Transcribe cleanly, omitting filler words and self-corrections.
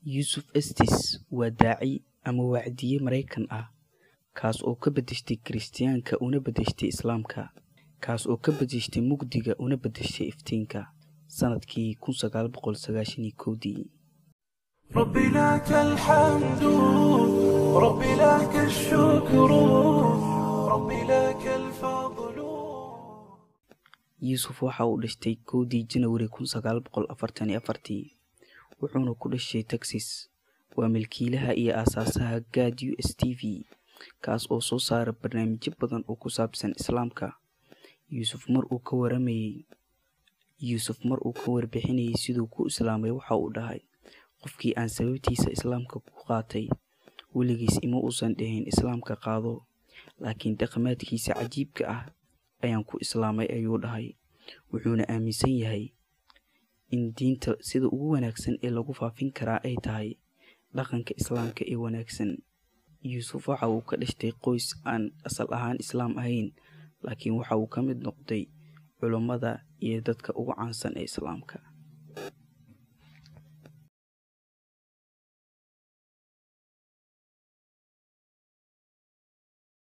Yusuf Estes waa daaci ama wacdiye Mareykan ah kaas oo ka bedeshtay Kiristaanka una bedeshtay Islaamka, kaas oo ka bedeshtay mugdiga una bedeshtay iftiinka sanadkii 1991. ربي لك الحمد ربي لك الشكر ربي لك الفضل. Yusuf waxa uu dhashtay 1 January 1944 wuxuuna ku dhashay Texas. waa milkiilaha iyo aasaasaha Hadii TV kaas oo soo saara barnaamijyo badan oo ku saabsan Islaamka. Yusuf mar uu ka warbixinayay siduu ku islaamay waxa uu dhahay, qofkii aan sababtiisa Islaamka ku qaatay weligiis ima uusan dhahin Islaamka qaado, laakiin dhaqamadkiisa cajiibka ah ayaan ku islaamay ayuu dhahay. wuxuuna aaminsan yahay in diinta sida ugu wanaagsan ee lagu faafin karaa ay tahay dhaqanka Islaamka ee wanaagsan. Yusuf waxa uu ka dhashtay qoys aan asal ahaan Islaam ahayn, laakiin waxa uu ka mid noqday culimada iyo dadka ugu caansan ee Islaamka.